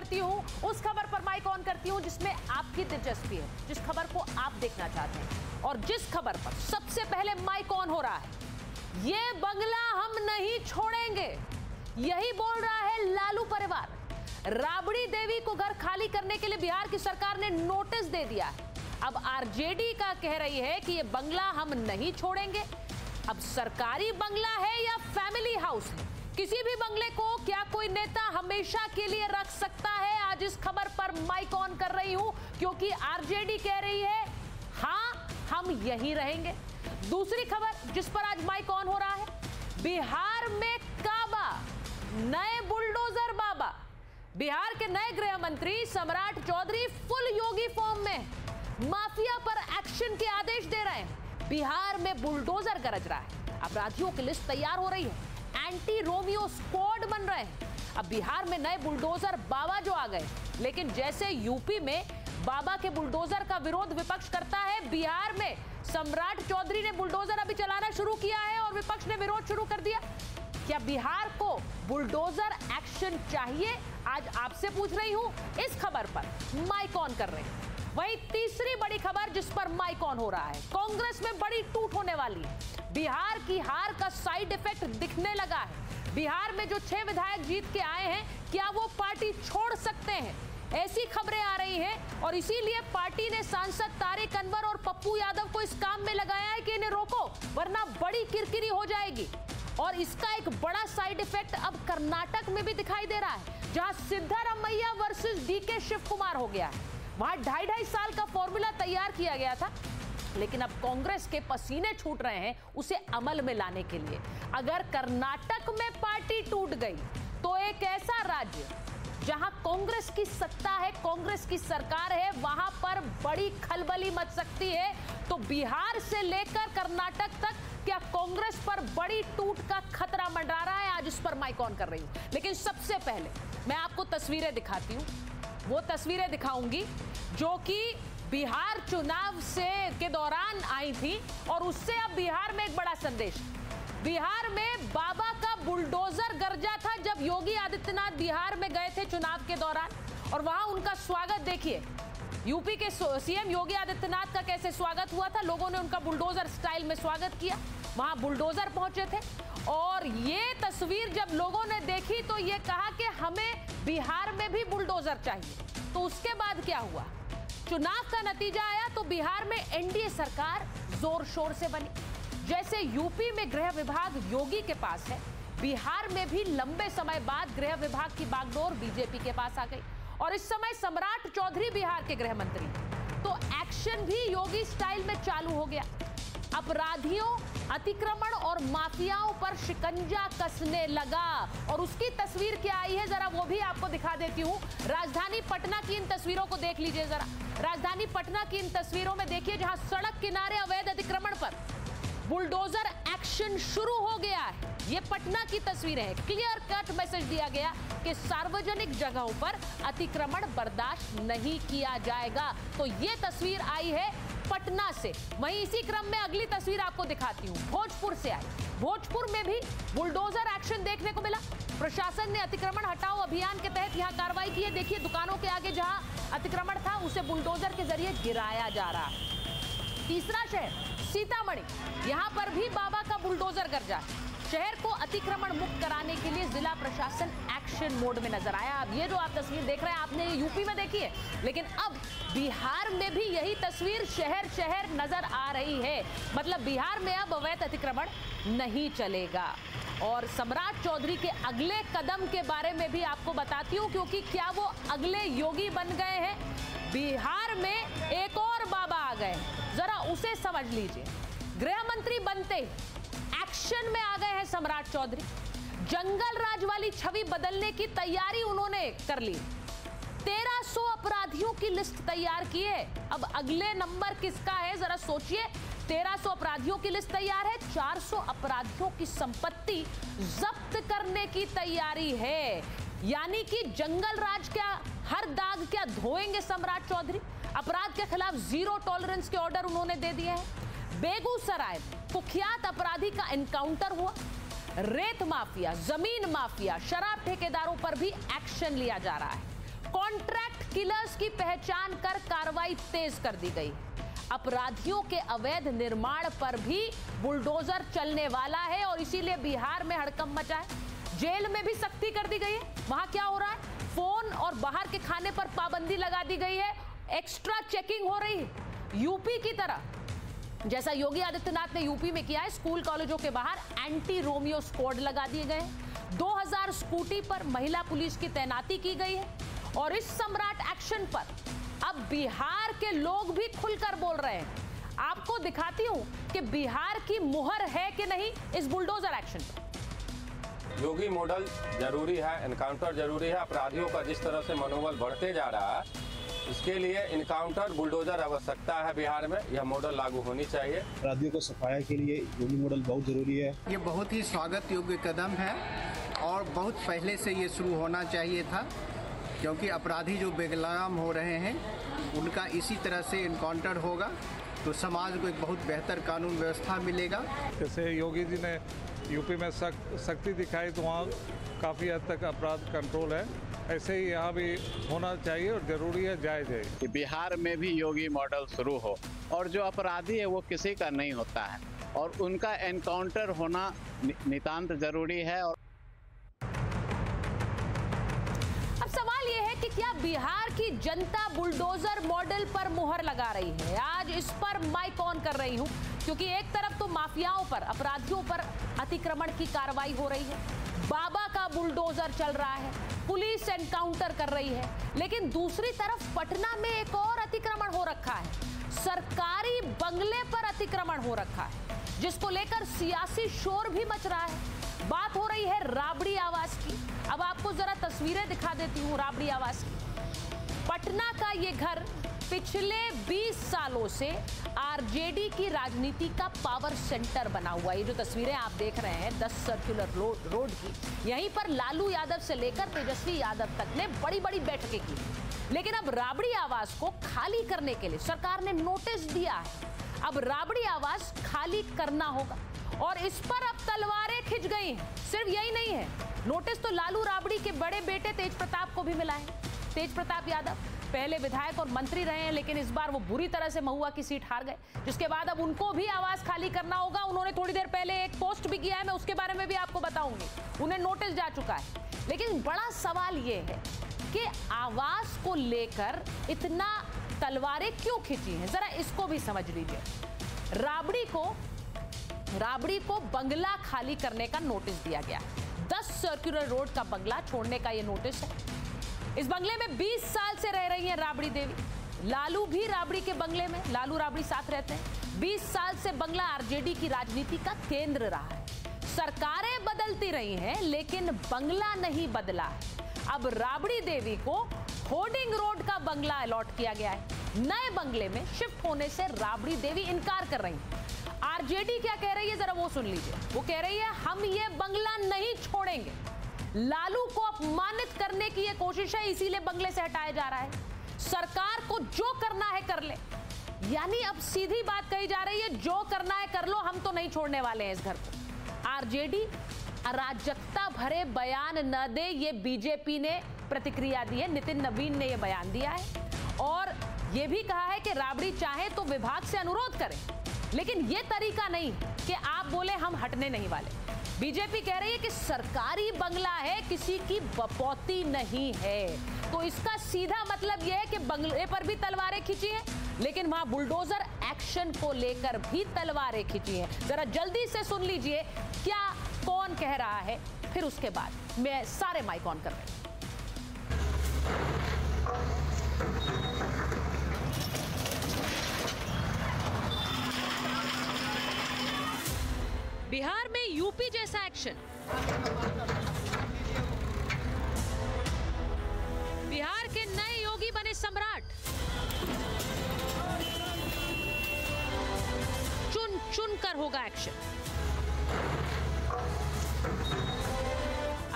करती हूँ उस खबर पर माइक ऑन करती हूँ जिसमें आपकी दिलचस्पी है, जिस खबर को आप देखना चाहते हैं और जिस खबर पर सबसे पहले माइक ऑन हो रहा है। ये बंगला हम नहीं छोड़ेंगे, यही बोल रहा है लालू परिवार। राबड़ी देवी को घर खाली करने के लिए बिहार की सरकार ने नोटिस दे दिया है। अब आरजेडी का कह रही है कि ये बंगला हम नहीं छोड़ेंगे। अब सरकारी बंगला है या फैमिली हाउस है, किसी भी बंगले को क्या कोई नेता हमेशा के लिए रख सकता है? आज इस खबर पर माइक ऑन कर रही हूं क्योंकि आरजेडी कह रही है हां हम यहीं रहेंगे। दूसरी खबर जिस पर आज माइक ऑन हो रहा है, बिहार में काबा, नए बुलडोजर बाबा। बिहार के नए गृह मंत्री सम्राट चौधरी फुल योगी फॉर्म में माफिया पर एक्शन के आदेश दे रहे हैं। बिहार में बुलडोजर गरज रहा है, अपराधियों की लिस्ट तैयार हो रही है, एंटी रोमियो स्क्वाड बन रहे हैं। अब बिहार में नए बुलडोजर बाबा जो आ गए, लेकिन जैसे यूपी में बाबा के बुलडोजर का विरोध विपक्ष करता है, बिहार में सम्राट चौधरी ने बुलडोजर अभी चलाना शुरू किया है और विपक्ष ने विरोध शुरू कर दिया। क्या बिहार को बुलडोजर एक्शन चाहिए? आज आपसे पूछ रही हूं, इस खबर पर माइक ऑन कर रहे हैं। वहीं तीसरी बड़ी खबर जिस पर माइक ऑन हो रहा है, कांग्रेस में बड़ी टूट होने वाली है। बिहार की हार का साइड इफेक्ट दिखने लगा है। बिहार में जो 6 विधायक जीत के आए हैं, क्या वो पार्टी छोड़ सकते हैं? ऐसी खबरें आ रही हैं और इसीलिए पार्टी ने सांसद तारिक अनवर और पप्पू यादव को इस काम में लगाया है कि इन्हें रोको, वरना बड़ी किरकिरी हो जाएगी। और इसका एक बड़ा साइड इफेक्ट अब कर्नाटक में भी दिखाई दे रहा है, जहां सिद्धारमैया वर्सेस डीके शिव कुमार हो गया है। वहां 2.5 साल का फॉर्मूला तैयार किया गया था, लेकिन अब कांग्रेस के पसीने छूट रहे हैं उसे अमल में लाने के लिए। अगर कर्नाटक में पार्टी टूट गई तो एक ऐसा राज्य जहां कांग्रेस की सत्ता है, कांग्रेस की सरकार है, वहां पर बड़ी खलबली मच सकती है। तो बिहार से लेकर कर्नाटक तक क्या कांग्रेस पर बड़ी टूट का खतरा मंडरा रहा है? आज इस पर माइक ऑन कर रही हूं, लेकिन सबसे पहले मैं आपको तस्वीरें दिखाती हूं। वो तस्वीरें दिखाऊंगी जो कि बिहार चुनाव के दौरान आई थी और उससे अब बिहार में एक बड़ा संदेश। बिहार में बाबा का बुलडोजर गरजा था जब योगी आदित्यनाथ बिहार में गए थे चुनाव के दौरान, और वहां उनका स्वागत देखिए। यूपी के सीएम योगी आदित्यनाथ का कैसे स्वागत हुआ था, लोगों ने उनका बुलडोजर स्टाइल में स्वागत किया। वहां बुलडोजर पहुंचे थे और ये तस्वीर जब लोगों ने देखी तो ये कहा कि हमें बिहार में भी बुलडोजर चाहिए। तो उसके बाद क्या हुआ, चुनाव का नतीजा आया तो बिहार में एनडीए सरकार जोर शोर से बनी। जैसे यूपी में गृह विभाग योगी के पास है, बिहार में भी लंबे समय बाद गृह विभाग की बागडोर बीजेपी के पास आ गई और इस समय सम्राट चौधरी बिहार के गृह मंत्री, तो एक्शन भी योगी स्टाइल में चालू हो गया। अपराधियों, अतिक्रमण और माफियाओं पर शिकंजा कसने लगा और उसकी तस्वीर क्या आई है जरा वो भी आपको दिखा देती हूं। राजधानी पटना की इन तस्वीरों को देख लीजिए जरा। राजधानी पटना की इन तस्वीरों में देखिए जहां सड़क किनारे अवैध अतिक्रमण पर बुलडोजर एक्शन शुरू हो गया है। ये पटना की तस्वीरें हैं। क्लियर कट मैसेज दिया गया कि सार्वजनिक जगहों पर अतिक्रमण बर्दाश्त नहीं किया जाएगा। तो ये तस्वीर आई है पटना से। वहीं इसी क्रम में अगली तस्वीर आपको दिखाती हूं, भोजपुर से आई। भोजपुर में भी बुलडोजर एक्शन देखने को मिला। प्रशासन ने अतिक्रमण हटाओ अभियान के तहत यहां कार्रवाई की है। देखिए दुकानों के आगे जहां अतिक्रमण था उसे बुलडोजर के जरिए गिराया जा रहा है। तीसरा शहर सीतामढ़ी, यहां पर भी बाबा का बुलडोजर गरजा। शहर को अतिक्रमण मुक्त कराने के लिए जिला प्रशासन एक्शन मोड में नजर आया। अब ये जो आप तस्वीर देख रहे हैं आपने यूपी में देखी है, लेकिन अब बिहार में भी यही तस्वीर शहर शहर नजर आ रही है। मतलब बिहार में अब अवैध अतिक्रमण नहीं चलेगा। और सम्राट चौधरी के अगले कदम के बारे में भी आपको बताती हूं, क्योंकि क्या वो अगले योगी बन गए हैं? बिहार में एक और बाबा आ गए, जरा उसे समझ लीजिए। गृह मंत्री बनते एक्शन में आ गए हैं सम्राट चौधरी। जंगल राज वाली छवि बदलने की तैयारी उन्होंने कर ली। 1300 अपराधियों की लिस्ट तैयार की है। अब अगले नंबर किसका है जरा सोचिए। 1300 अपराधियों की लिस्ट तैयार है, 400 अपराधियों की संपत्ति जब्त करने की तैयारी है। यानी कि जंगल राज क्या हर दाग क्या धोएंगे सम्राट चौधरी। अपराध के खिलाफ 0 टॉलरेंस के ऑर्डर उन्होंने दे दिए हैं। बेगूसराय कुख्यात अपराधी का एनकाउंटर हुआ। रेत माफिया, जमीन माफिया, शराब ठेकेदारों पर भी एक्शन लिया जा रहा है। कॉन्ट्रैक्ट किलर्स की पहचान कर कार्रवाई तेज कर दी गई। अपराधियों के अवैध निर्माण पर भी बुलडोजर चलने वाला है और इसीलिए बिहार में हड़कंप मचा है। जेल में भी सख्ती कर दी गई है। वहां क्या हो रहा है? फोन और बाहर के खाने पर पाबंदी लगा दी गई है। एक्स्ट्रा चेकिंग हो रही है। यूपी की तरह जैसा योगी आदित्यनाथ ने यूपी में किया है, स्कूल कॉलेजों के बाहर एंटी रोमियो स्क्वाड लगा दिए गए हैं। 2000 स्कूटी पर महिला पुलिस की तैनाती की गई है और इस सम्राट एक्शन पर अब बिहार के लोग भी खुलकर बोल रहे हैं। आपको दिखाती हूं कि बिहार की मुहर है कि नहीं इस बुलडोजर एक्शन पर। योगी मॉडल जरूरी है, एनकाउंटर जरूरी है। अपराधियों का जिस तरह से मनोबल बढ़ते जा रहा है, इसके लिए इनकाउंटर बुलडोजर आवश्यकता है। बिहार में यह मॉडल लागू होनी चाहिए। अपराधियों को सफाया के लिए योगी मॉडल बहुत जरूरी है। ये बहुत ही स्वागत योग्य कदम है और बहुत पहले से ये शुरू होना चाहिए था, क्योंकि अपराधी जो बेगुनाह हो रहे हैं उनका इसी तरह से इनकाउंटर होगा तो समाज को एक बहुत बेहतर कानून व्यवस्था मिलेगा। जैसे योगी जी ने यूपी में सख्ती दिखाई तो वहाँ काफ़ी हद तक अपराध कंट्रोल है, ऐसे ही यहाँ भी होना चाहिए और ज़रूरी है, जायज़ है कि बिहार में भी योगी मॉडल शुरू हो और जो अपराधी है वो किसी का नहीं होता है और उनका एनकाउंटर होना नितांत ज़रूरी है। और अब सवाल यह है कि क्या बिहार की जनता बुलडोजर मॉडल पर मुहर लगा रही है? आज इस पर माइक ऑन कर रही हूं क्योंकि एक तरफ तो माफियाओं पर, अपराधियों पर अतिक्रमण की कार्रवाई हो रही है, बाबा का बुलडोजर चल रहा है, पुलिस एनकाउंटर कर रही है, लेकिन दूसरी तरफ पटना में एक और अतिक्रमण हो रखा है। सरकारी बंगले पर अतिक्रमण हो रखा है, जिसको लेकर सियासी शोर भी मच रहा है। बात हो रही है राबड़ी आवास की। अब आपको जरा तस्वीरें दिखा देती हूँ राबड़ी आवास की। पटना का ये घर पिछले 20 सालों से आरजेडी की राजनीति का पावर सेंटर बना हुआ है। ये जो तस्वीरें आप देख रहे हैं 10 सर्कुलर रोड की, यहीं पर लालू यादव से लेकर तेजस्वी यादव तक ने बड़ी बड़ी बैठकें की। लेकिन अब राबड़ी आवास को खाली करने के लिए सरकार ने नोटिस दिया है। अब राबड़ी आवास खाली करना होगा और इस पर अब तलवारें खिंच गई हैं। सिर्फ यही नहीं है, नोटिस तो लालू राबड़ी के बड़े बेटे तेज प्रताप को भी मिला है। तेज प्रताप यादव पहले विधायक और मंत्री रहे हैं, लेकिन इस बार वो बुरी तरह से महुआ की सीट हार गए, जिसके बाद अब उनको भी आवास खाली करना होगा। उन्होंने थोड़ी देर पहले एक पोस्ट भी किया है, मैं उसके बारे में भी आपको बताऊंगी। उन्हें नोटिस जा चुका है। लेकिन बड़ा सवाल ये है कि आवास को लेकर इतना तलवारें क्यों खिंची हैं, जरा इसको भी समझ लीजिए। राबड़ी को बंगला खाली करने का नोटिस दिया गया। 10 सर्कुलर रोड का बंगला छोड़ने का यह नोटिस है। इस बंगले में 20 साल से रह रही हैं राबड़ी देवी। लालू भी राबड़ी के बंगले में, लालू राबड़ी साथ रहते हैं। 20 साल से बंगला आरजेडी की राजनीति का केंद्र रहा है। सरकारें बदलती रही हैं, लेकिन बंगला नहीं बदला है। अब राबड़ी देवी को होर्डिंग रोड का बंगला अलॉट किया गया है। नए बंगले में शिफ्ट होने से राबड़ी देवी इनकार कर रही है। आरजेडी क्या कह रही है, जरा वो सुन लीजिए। वो कह रही है, हम ये बंगला नहीं छोड़ेंगे। लालू को अपमानित करने की ये कोशिश है, इसीलिए बंगले से हटाया जा रहा है। सरकार को जो करना है कर ले, यानी अब सीधी बात कही जा रही है, जो करना है कर लो, हम तो नहीं छोड़ने वाले हैं इस घर को। आरजेडी अराजकता भरे बयान न दे, ये बीजेपी ने प्रतिक्रिया दी है। नितिन नवीन ने यह बयान दिया है और यह भी कहा है कि राबड़ी चाहे तो विभाग से अनुरोध करें, लेकिन यह तरीका नहीं कि आप बोले हम हटने नहीं वाले। बीजेपी कह रही है कि सरकारी बंगला है, किसी की बपौती नहीं है। तो इसका सीधा मतलब यह है कि बंगले पर भी तलवारें खींची हैं, लेकिन वहां बुलडोजर एक्शन को लेकर भी तलवारें खींची हैं। जरा जल्दी से सुन लीजिए क्या कौन कह रहा है, फिर उसके बाद मैं सारे माइक ऑन कर रही हूं। बिहार में यूपी जैसा एक्शन। बिहार के नए योगी बने सम्राट। चुन चुन कर होगा एक्शन।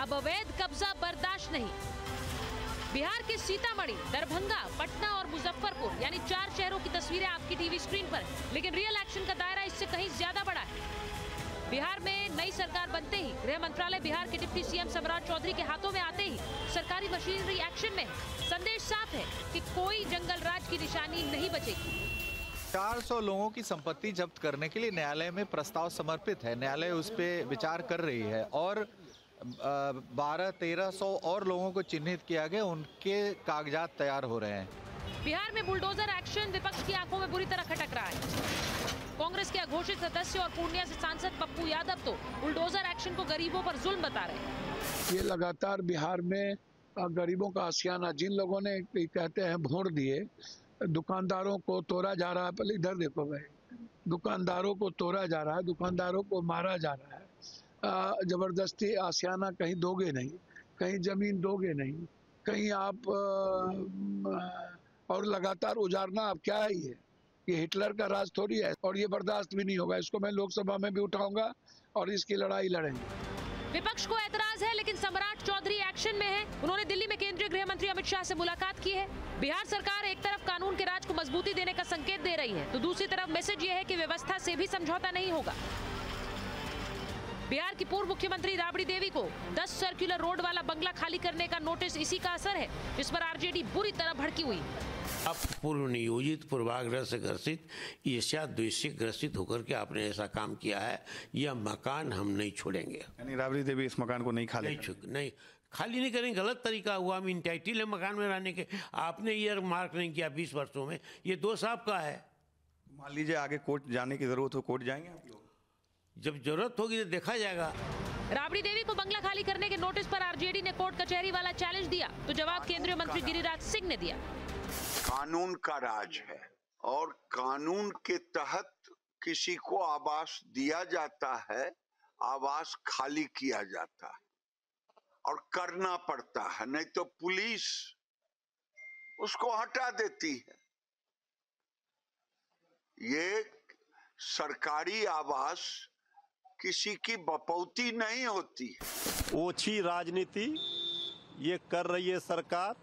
अब अवैध कब्जा बर्दाश्त नहीं। बिहार के सीतामढ़ी, दरभंगा, पटना और मुजफ्फरपुर यानी 4 शहरों की तस्वीरें आपकी टीवी स्क्रीन पर है, लेकिन रियल एक्शन का दायरा इससे कहीं ज्यादा बड़ा है। बिहार में नई सरकार बनते ही गृह मंत्रालय बिहार के डिप्टी सीएम सम्राट चौधरी के हाथों में आते ही सरकारी मशीनरी एक्शन में है। संदेश साफ है कि कोई जंगल राज की निशानी नहीं बचेगी। 400 लोगों की संपत्ति जब्त करने के लिए न्यायालय में प्रस्ताव समर्पित है। न्यायालय उस पर विचार कर रही है और 1200-1300 और लोगों को चिन्हित किया गया, उनके कागजात तैयार हो रहे हैं। बिहार में बुलडोजर एक्शन विपक्ष की आंखों में बुरी तरह खटक रहा है। कांग्रेस के अघोषित सदस्य और पूर्णिया से सांसद पप्पू यादव तो बुलडोजर एक्शन को गरीबों पर जुल्म बता रहे हैं। ये लगातार बिहार में गरीबों का आशियाना, जिन लोगों ने कहते हैं भोंड दिए, दुकानदारों को तोड़ा जा रहा है। पहले इधर देखो भाई, दुकानदारों को तोड़ा जा रहा है, दुकानदारों को मारा जा रहा है। जबरदस्ती आशियाना कहीं दोगे नहीं, कहीं जमीन दोगे नहीं, कहीं आप और लगातार उजारना अब क्या है ये हिटलर का राज थोड़ी है और ये बर्दाश्त भी नहीं होगा। इसको मैं लोकसभा में भी उठाऊंगा और इसकी लड़ाई लड़ेंगे। विपक्ष को ऐतराज है, लेकिन सम्राट चौधरी एक्शन में है। उन्होंने दिल्ली में केंद्रीय गृह मंत्री अमित शाह से मुलाकात की है। बिहार सरकार एक तरफ कानून के राज को मजबूती देने का संकेत दे रही है, तो दूसरी तरफ मैसेज ये है कि व्यवस्था से भी समझौता नहीं होगा। बिहार की पूर्व मुख्यमंत्री राबड़ी देवी को 10 सर्कुलर रोड वाला बंगला खाली करने का नोटिस इसी का असर है, जिस पर आरजेडी बुरी तरह भड़की हुई। अब पूर्व नियोजित, पूर्वाग्रह से ग्रसित, ईर्ष्या द्वेष से ग्रसित होकर के आपने ऐसा काम किया है, यह मकान हम नहीं छोड़ेंगे। यानी राबड़ी देवी इस मकान को नहीं खाली नहीं करेंगे। गलत तरीका हुआ। हम इंटाइटिल है मकान में रहने के, आपने ईयर मार्क नहीं किया 20 वर्षों में, ये दोष आपका है। मान लीजिए आगे कोर्ट जाने की जरूरत हो, कोर्ट जाएंगे आप लोग? जब जरूरत होगी तो देखा जाएगा। राबड़ी देवी को बंगला खाली करने के नोटिस पर आरजेडी ने कोर्ट कचहरी वाला चैलेंज दिया, तो जवाब केंद्रीय मंत्री गिरिराज सिंह ने दिया। कानून का राज है और कानून के तहत किसी को आवास दिया जाता है, आवास खाली किया जाता है और करना पड़ता है, नहीं तो पुलिस उसको हटा देती है। ये सरकारी आवास किसी की बपौती नहीं होती। ओछी राजनीति ये कर रही है सरकार।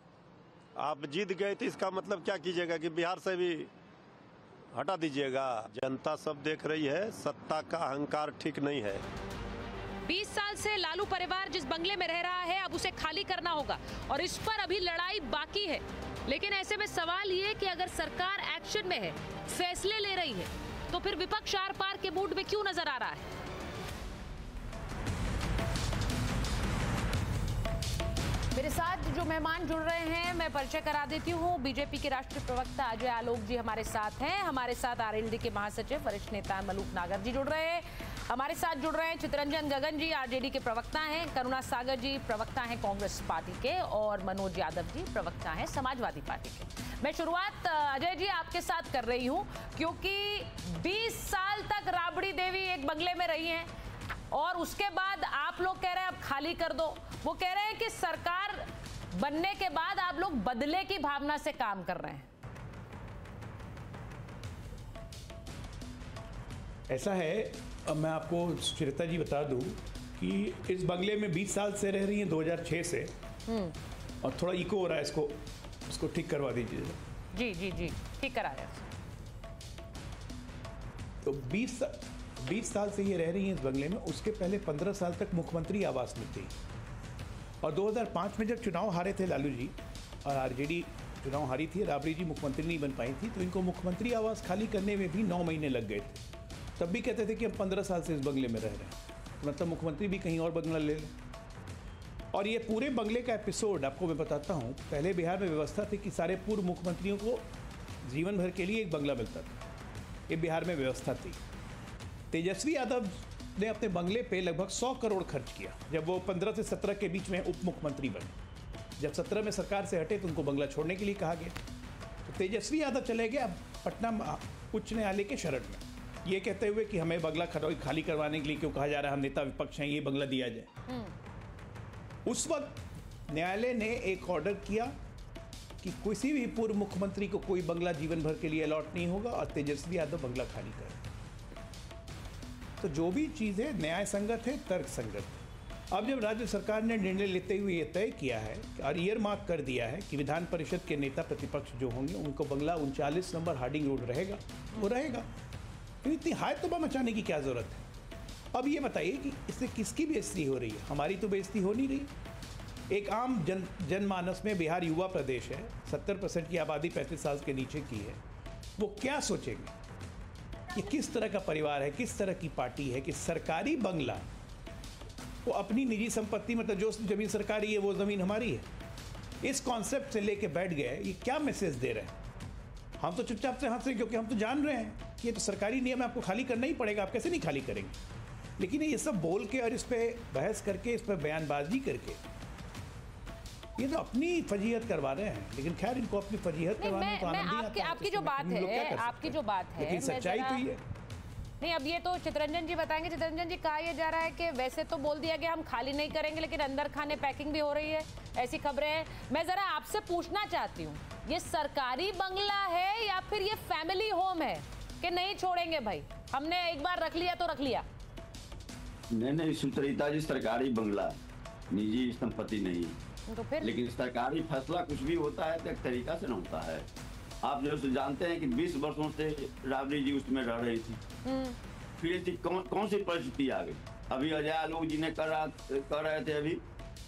आप जीत गए तो इसका मतलब क्या कीजिएगा कि बिहार से भी हटा दीजिएगा? जनता सब देख रही है, सत्ता का अहंकार ठीक नहीं है। 20 साल से लालू परिवार जिस बंगले में रह रहा है, अब उसे खाली करना होगा और इस पर अभी लड़ाई बाकी है। लेकिन ऐसे में सवाल ये कि अगर सरकार एक्शन में है, फैसले ले रही है, तो फिर विपक्ष आर पार के मूड में क्यों नजर आ रहा है? मेरे साथ जो मेहमान जुड़ रहे हैं, मैं परिचय करा देती हूँ। बीजेपी के राष्ट्रीय प्रवक्ता अजय आलोक जी हमारे साथ हैं। हमारे साथ आरएलडी के महासचिव वरिष्ठ नेता मलूक नागर जी जुड़ रहे हैं। हमारे साथ जुड़ रहे हैं चितरंजन गगन जी, आरजेडी के प्रवक्ता हैं। करुणा सागर जी प्रवक्ता हैं कांग्रेस पार्टी के, और मनोज यादव जी प्रवक्ता हैं समाजवादी पार्टी के। मैं शुरुआत अजय जी आपके साथ कर रही हूँ, क्योंकि 20 साल तक राबड़ी देवी एक बंगले में रही हैं और उसके बाद आप लोग कह रहे हैं अब खाली कर दो। वो कह रहे हैं कि सरकार बनने के बाद आप लोग बदले की भावना से काम कर रहे हैं। ऐसा है, अब मैं आपको सुचरिता जी बता दूं कि इस बंगले में 20 साल से रह रही हैं, 2006 से, और थोड़ा इको हो रहा है, इसको ठीक करवा दीजिए। जी जी जी, ठीक कराया। तो 20 साल से ये रह रही हैं इस बंगले में। उसके पहले 15 साल तक मुख्यमंत्री आवास में थी, और 2005 में जब चुनाव हारे थे लालू जी और आरजेडी चुनाव हारी थी, राबड़ी जी मुख्यमंत्री नहीं बन पाई थी, तो इनको मुख्यमंत्री आवास खाली करने में भी 9 महीने लग गए थे। तब भी कहते थे कि हम 15 साल से इस बंगले में रह रहे हैं, तो मतलब मुख्यमंत्री भी कहीं और बंगला ले लें। और ये पूरे बंगले का एपिसोड आपको मैं बताता हूँ। पहले बिहार में व्यवस्था थी कि सारे पूर्व मुख्यमंत्रियों को जीवन भर के लिए एक बंगला मिलता था। ये बिहार में व्यवस्था थी। तेजस्वी यादव ने अपने बंगले पे लगभग 100 करोड़ खर्च किया जब वो 15 से 17 के बीच में उप मुख्यमंत्री बने। जब 17 में सरकार से हटे तो उनको बंगला छोड़ने के लिए कहा गया, तो तेजस्वी यादव चले गए अब पटना उच्च न्यायालय के शरण में, ये कहते हुए कि हमें बंगला खाली करवाने के लिए क्यों कहा जा रहा है, हम नेता विपक्ष हैं, ये बंगला दिया जाए। उस वक्त न्यायालय ने एक ऑर्डर किया कि किसी भी पूर्व मुख्यमंत्री को कोई बंगला जीवन भर के लिए अलॉट नहीं होगा और तेजस्वी यादव बंगला खाली करें। तो जो भी चीज़ है न्याय संगत है, तर्क संगत है। अब जब राज्य सरकार ने निर्णय लेते हुए ये तय किया है और ईयर मार्क कर दिया है कि विधान परिषद के नेता प्रतिपक्ष जो होंगे उनको बंगला 39 नंबर हार्डिंग रोड रहेगा, वो रहेगा, तो इतनी हाय तबाह मचाने की क्या जरूरत है? अब ये बताइए कि इससे किसकी बेइज्जती हो रही है? हमारी तो बेइज्जती हो नहीं रही। एक आम जनमानस में बिहार युवा प्रदेश है, 70% की आबादी 35 साल के नीचे की है। वो क्या सोचेंगे? ये किस तरह का परिवार है, किस तरह की पार्टी है कि सरकारी बंगला वो अपनी निजी संपत्ति, मतलब जो ज़मीन सरकारी है वो ज़मीन हमारी है, इस कॉन्सेप्ट से लेके बैठ गए। ये क्या मैसेज दे रहे हैं? हम तो चुपचाप से हंस रहे, क्योंकि हम तो जान रहे हैं कि ये तो सरकारी नियम है, आपको खाली करना ही पड़ेगा, आप कैसे नहीं खाली करेंगे। लेकिन ये सब बोल के और इस पर बहस करके, इस पर बयानबाजी करके ये तो अपनी फजीहत करवा रहे हैं। लेकिन खैर, इनको अपनी फजीहत करवाने को आनंद ही आता है। आपकी जो बात है, लेकिन सच्चाई तो ये है। नहीं, अब ये तो चितरंजन जी बताएंगे। चितरंजन जी, कहा यह जा रहा है कि वैसे तो बोल दिया गया हम खाली नहीं करेंगे, लेकिन अंदर खाने पैकिंग भी हो रही है, ऐसी खबरें हैं। मैं जरा आपसे पूछना चाहती हूँ, ये सरकारी बंगला है या फिर ये फैमिली होम है कि नहीं छोड़ेंगे भाई, हमने एक बार रख लिया तो रख लिया? नहीं सुचरिता जी, सरकारी बंगला, निजी संपत्ति नहीं। तो फिर लेकिन सरकारी फैसला कुछ भी होता है तो एक तरीका से न होता है। आप जो जानते हैं कि 20 वर्षों से राबड़ी जी उसमें रह रही थी, फिर ऐसी कौन सी परिस्थिति आ गई? अभी अजय आलोक जी ने कर रहे थे, अभी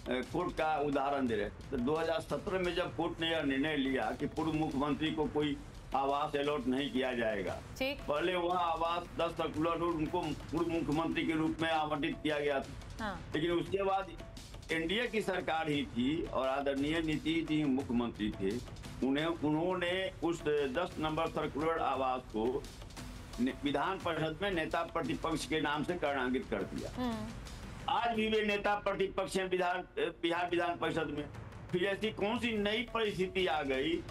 कोर्ट का उदाहरण दे रहे थे। तो 2017 में जब कोर्ट ने यह निर्णय लिया कि पूर्व मुख्यमंत्री को कोई आवास अलॉट नहीं किया जाएगा, पहले वह आवास 10 सर्कुलर रोड उनको पूर्व मुख्यमंत्री के रूप में आवंटित किया गया था। लेकिन उसके बाद एनडीए की सरकार ही थी और आदरणीय नीतीश जी मुख्यमंत्री थे, उन्होंने उस 10 नंबर सर्कुलर आवास को विधान परिषद में नेता प्रतिपक्ष के नाम से कर्णांकित कर दिया। आज भी वे नेता प्रतिपक्ष हैं बिहार विधान परिषद में। फिर ऐसी कौन सी नई परिस्थिति आ गई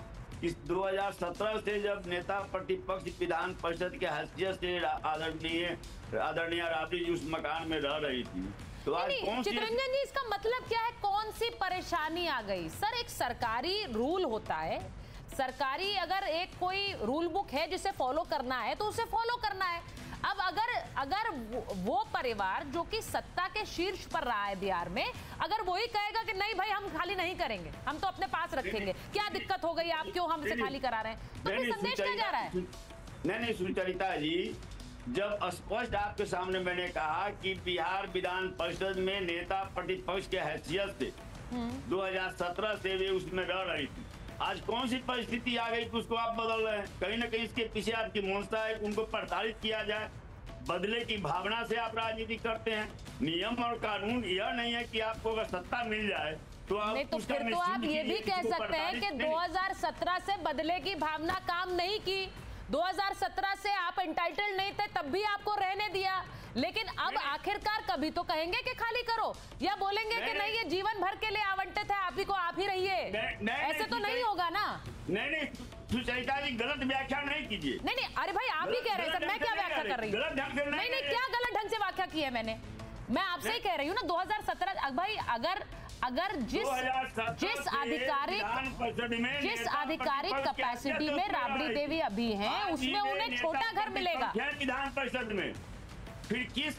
इस 2017 से, जब नेता प्रतिपक्ष विधान परिषद के हैसियत से आदरणीय राबड़ी जी उस मकान में रह रही थी, तो आज कौन सी? चितरंजन जी, इसका मतलब क्या है? कौन सी परेशानी आ गई? सर, एक सरकारी रूल होता है, सरकारी अगर एक कोई रूल बुक है जिसे फॉलो करना है तो उसे फॉलो करना है। अब अगर वो परिवार जो कि सत्ता के शीर्ष पर रहा है बिहार में, अगर वही कहेगा कि नहीं भाई हम खाली नहीं करेंगे, हम तो अपने पास रखेंगे, क्या दिक्कत हो गई, आप क्यों हमसे खाली करा रहे हैं, तो फिर संदेश क्या जा रहा है? नहीं सुचरिता जी, जब स्पष्ट आपके सामने मैंने कहा कि बिहार विधान परिषद में नेता प्रतिपक्ष के हैसियत से 2017 से वे उसमें रह रही थी, आज कौन सी परिस्थिति आ गई कि उसको आप बदल रहे हैं? कहीं ना कहीं इसके पीछे आपकी मंशा है, उनको प्रताड़ित किया जाए, बदले की भावना से आप राजनीति करते हैं। नियम और कानून यह नहीं है कि आपको अगर सत्ता मिल जाए तो आप नहीं, तो फिर तो आप ये भी कह सकते हैं कि 2017 से बदले की भावना काम नहीं की, 2017 से आप एंटाइटल्ड नहीं थे तब भी आपको रहने दिया, लेकिन अब आखिरकार कभी तो कहेंगे कि खाली करो, या बोलेंगे कि नहीं ये जीवन भर के लिए आवंटित है, आप ही को आप ही रहिए। ऐसे तो नहीं होगा ना। नहीं सुचरिता जी, गलत व्याख्या नहीं कीजिए। नहीं, अरे भाई आप ही कह रहे हैं सर, मैं क्या व्याख्या कर रही हूँ? नहीं, क्या गलत ढंग से व्याख्या की है मैंने? मैं आपसे ही कह रही हूँ ना, 2017 भाई, अगर जिस आधिकारिक कैपेसिटी में राबड़ी देवी अभी हैं, उसमें उन्हें छोटा घर मिलेगा विधान परिषद में, फिर किस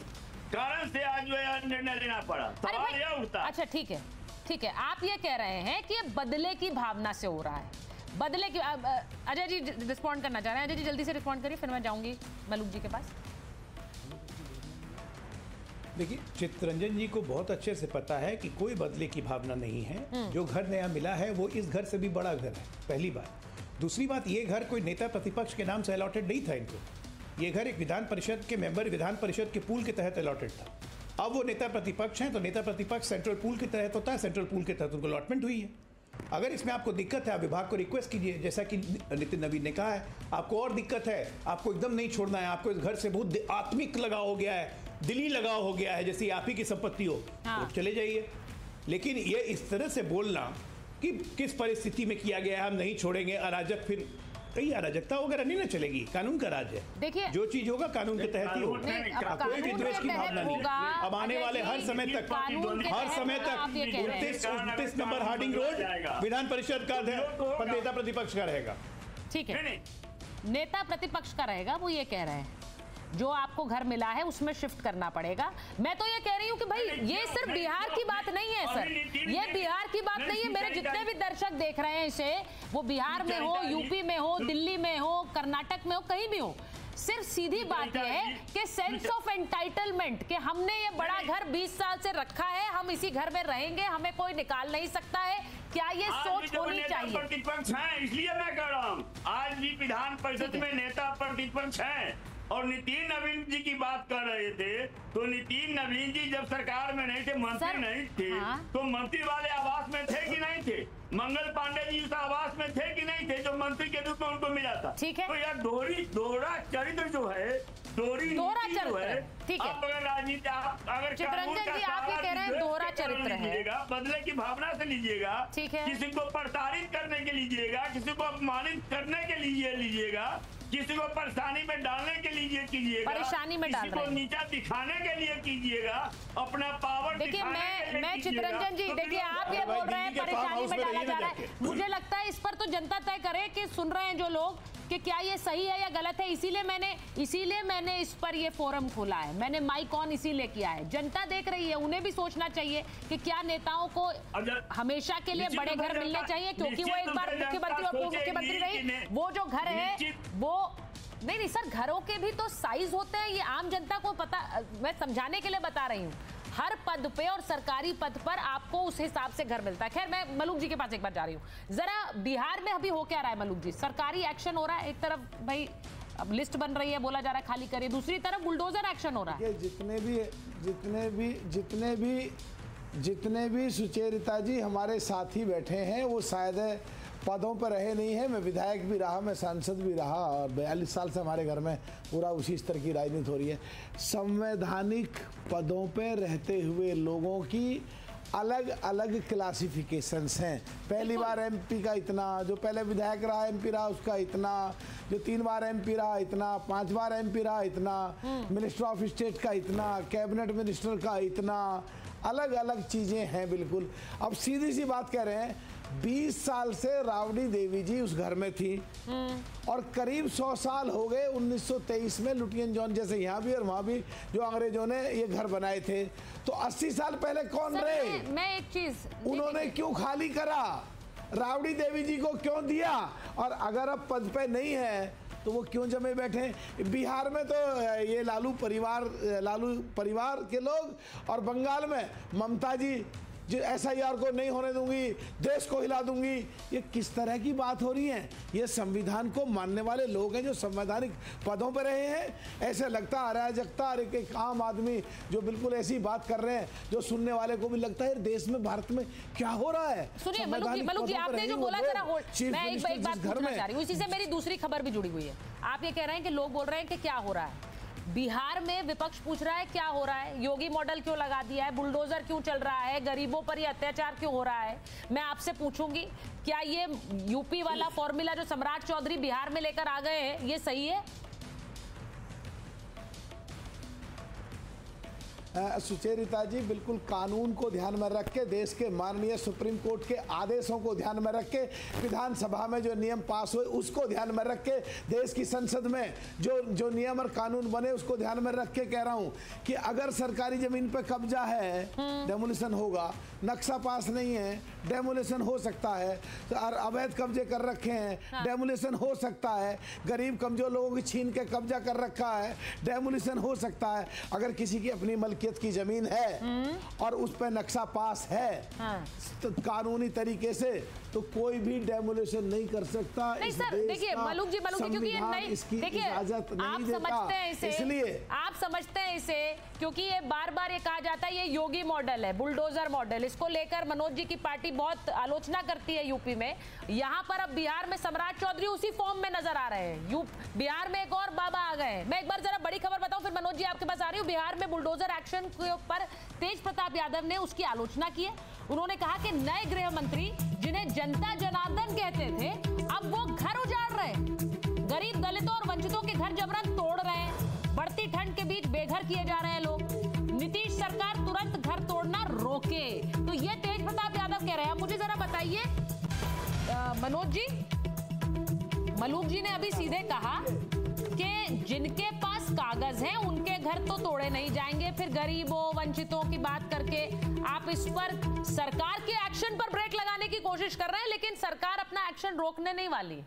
कारण से आज निर्णय लेना पड़ा? सवाल यह उठता। अच्छा ठीक है, आप ये कह रहे हैं कि ये बदले की भावना से हो रहा है, बदले की। अजय जी रिस्पॉन्ड करना चाह रहे हैं, अजय जी जल्दी से रिस्पॉन्ड करिए, फिर मैं जाऊंगी मलूक जी के पास। देखिए, चितरंजन जी को बहुत अच्छे से पता है कि कोई बदले की भावना नहीं है। जो घर नया मिला है वो इस घर से भी बड़ा घर है, पहली बात। दूसरी बात, ये घर कोई नेता प्रतिपक्ष के नाम से अलॉटेड नहीं था इनको, ये घर एक विधान परिषद के मेंबर विधान परिषद के पूल के तहत अलॉटेड था। अब वो नेता प्रतिपक्ष हैं तो नेता प्रतिपक्ष सेंट्रल पूल के तहत होता है, सेंट्रल पूल के तहत उनको अलॉटमेंट हुई है। अगर इसमें आपको दिक्कत है, आप विभाग को रिक्वेस्ट कीजिए, जैसा कि नितिन नवीन ने कहा है, आपको और दिक्कत है, आपको एकदम नहीं छोड़ना है, आपको इस घर से बहुत आत्मिक लगाव हो गया है, दिली लगाव हो गया है, जैसे आप ही की संपत्ति हो, तो चले जाइए। लेकिन ये इस तरह से बोलना कि किस परिस्थिति में किया गया है, हम नहीं छोड़ेंगे, अराजक, फिर कहीं अराजकता वगैरह नहीं ना चलेगी, कानून का राज है। देखिए, जो चीज होगा कानून के तहत ही होगा, कोई भी द्वेष की भावना नहीं। अब आने वाले हर समय तक 29 number Harding road Vidhan Parishad का नेता प्रतिपक्ष का रहेगा। ठीक है, नेता प्रतिपक्ष का रहेगा, वो ये कह रहे हैं जो आपको घर मिला है उसमें शिफ्ट करना पड़ेगा। मैं तो ये कह रही हूँ कि भाई ये सिर्फ बिहार की बात नहीं है सर, ये बिहार की बात नहीं है। मेरे जितने भी दर्शक देख रहे हैं इसे, वो बिहार में हो, यूपी में हो, दिल्ली में हो, कर्नाटक में हो, कहीं भी हो, सिर्फ सीधी बात यह है कि सेंस ऑफ एंटाइटलमेंट कि हमने ये बड़ा घर 20 साल से रखा है, हम इसी घर में रहेंगे, हमें कोई निकाल नहीं सकता है, क्या ये सोच होनी चाहिए? प्रतिपक्ष हैं, इसलिए मैं कह रहा हूँ आज भी विधान परिषद में नेता प्रतिपक्ष हैं और नितिन नवीन जी की बात कर रहे थे, तो नितिन नवीन जी जब सरकार में नहीं थे, मंत्री नहीं थे, तो मंत्री वाले आवास में थे कि नहीं थे? मंगल पांडे जी उस आवास में थे कि नहीं थे जो मंत्री के रूप में उनको मिला था? ठीक है। तो यार दोहरा चरित्र जो है, दोहरा चरित्र, ठीक है। अगर राजनीति अगर चित्ररंजन जी आप ये कह रहे हैं दोहरा चरित्र है, बदले की भावना से लीजिएगा, ठीक है। किसी को प्रताड़ित करने के लीजिएगा, किसी को अपमानित करने के लिए लीजिएगा, किसी को परेशानी में डालने के लिए कीजिएगा, परेशानी में डाल रहे हैं, नीचा दिखाने के लिए कीजिएगा, अपना पावर देखिए मैं चित्ररंजन जी देखिए आप ये बोल रहे हैं परेशानी में डाला जा रहा है, मुझे लगता है इस पर तो जनता तय करे कि सुन रहे हैं जो लोग कि क्या ये सही है या गलत है, इसीलिए मैंने इस पर ये फोरम खोला है, मैंने माइक ऑन इसीलिए किया है। जनता देख रही है, उन्हें भी सोचना चाहिए कि क्या नेताओं को हमेशा के लिए बड़े घर मिलने चाहिए, क्योंकि वो एक बार मुख्यमंत्री और पूर्व मुख्यमंत्री रही, वो जो घर है वो नहीं सर, घरों के भी तो साइज होते हैं, ये आम जनता को पता, मैं समझाने के लिए बता रही हूँ। हर पद पे और सरकारी पद पर आपको उस हिसाब से घर मिलता है। खैर मैं मलूक जी के पास एक बार जा रही हूँ, जरा बिहार में अभी हो क्या रहा है मलूक जी? सरकारी एक्शन हो रहा है, एक तरफ भाई अब लिस्ट बन रही है, बोला जा रहा है खाली करिए, दूसरी तरफ बुलडोजर एक्शन हो रहा है। जितने भी सुचेरिता जी हमारे साथी बैठे हैं वो शायद पदों पर रहे नहीं है। मैं विधायक भी रहा, मैं सांसद भी रहा और 42 साल से हमारे घर में पूरा उसी स्तर की राजनीति हो रही है। संवैधानिक पदों पर रहते हुए लोगों की अलग अलग क्लासिफिकेशंस हैं। पहली बार एमपी का इतना, जो पहले विधायक रहा एमपी रहा उसका इतना, जो 3 बार एमपी रहा इतना, 5 बार एमपी रहा इतना, मिनिस्टर ऑफ स्टेट का इतना, कैबिनेट मिनिस्टर का इतना, अलग अलग चीज़ें हैं बिल्कुल। अब सीधी सी बात कह रहे हैं, 20 साल से राबड़ी देवी जी उस घर में थी और करीब 100 साल हो गए 1923 में लुटियन जॉन जैसे यहाँ भी और वहाँ भी जो अंग्रेजों ने ये घर बनाए थे। तो 80 साल पहले कौन रहे? मैं एक चीज, उन्होंने क्यों खाली करा? राबड़ी देवी जी को क्यों दिया? और अगर अब पद पे नहीं है तो वो क्यों जमे बैठे? बिहार में तो ये लालू परिवार के लोग और बंगाल में ममता जी जो SIR को नहीं होने दूंगी, देश को हिला दूंगी, ये किस तरह की बात हो रही है? ये संविधान को मानने वाले लोग हैं जो संवैधानिक पदों पर रहे हैं। ऐसे लगता आ रहा है जगता और एक आम आदमी जो बिल्कुल ऐसी बात कर रहे हैं जो सुनने वाले को भी लगता है देश में भारत में क्या हो रहा है। सुनिए मलूक जी आपने जो बोला जरा मैं एक बात पूछना चाह रही हूँ, इसी से मेरी दूसरी खबर भी जुड़ी हुई है। आप ये कह रहे हैं कि लोग बोल रहे हैं कि क्या हो रहा है बिहार में, विपक्ष पूछ रहा है क्या हो रहा है, योगी मॉडल क्यों लगा दिया है, बुलडोजर क्यों चल रहा है, गरीबों पर ये अत्याचार क्यों हो रहा है। मैं आपसे पूछूंगी क्या ये यूपी वाला फॉर्मूला जो सम्राट चौधरी बिहार में लेकर आ गए हैं ये सही है? सुचेरिता जी बिल्कुल कानून को ध्यान में रख के, देश के माननीय सुप्रीम कोर्ट के आदेशों को ध्यान में रख के, विधानसभा में जो नियम पास हुए उसको ध्यान में रख के, देश की संसद में जो नियम और कानून बने उसको ध्यान में रख के कह रहा हूं कि अगर सरकारी जमीन पे कब्जा है डेमोलिशन होगा, नक्शा पास नहीं है डेमोलिशन हो सकता है, और अवैध कब्जे कर रखे हैं डेमोलिशन हो सकता है, गरीब कमजोर लोगों की छीन के कब्जा कर रखा है डेमोलिशन हो सकता है। अगर किसी की अपनी मलकियत की जमीन है और उस पर नक्शा पास है तो कानूनी तरीके से तो कोई भी डेमोलिशन नहीं कर सकता। नहीं सर देखिए मलूक जी क्योंकि ये नहीं, देखिए आप समझते हैं इसे, इसलिए आप समझते हैं इसे क्योंकि ये बार बार ये कहा जाता है ये योगी मॉडल है, बुलडोजर मॉडल, इसको लेकर मनोज जी की पार्टी बहुत आलोचना करती है यूपी में। यहाँ पर अब बिहार में सम्राट चौधरी उसी फॉर्म में नजर आ रहे हैं, बिहार में एक और बाबा आ गए। मैं एक बार जरा बड़ी खबर बताऊं फिर मनोज जी आपके पास आ रही हूँ। बिहार में बुलडोजर एक्शन के ऊपर तेज प्रताप यादव ने उसकी आलोचना की है। उन्होंने कहा कि नए गृह मंत्री जिन्हें जनता जनार्दन कहते थे अब वो घर उजाड़ रहे, गरीब दलितों और वंचितों के घर जबरन तोड़ रहे हैं, बढ़ती ठंड के बीच बेघर किए जा रहे हैं लोग। नीतीश सरकार तुरंत घर तोड़ना रोके। तो ये तेज प्रताप यादव कह रहे हैं। मुझे जरा बताइए मनोज जी, मलूक जी ने अभी सीधे कहा कि जिनके पास कागज है उनके घर तो तोड़े नहीं जाएंगे, फिर गरीबों वंचितों की बात करके आप इस पर सरकार के एक्शन पर ब्रेक लगाने की कोशिश कर रहे हैं, लेकिन सरकार अपना एक्शन रोकने नहीं वाली।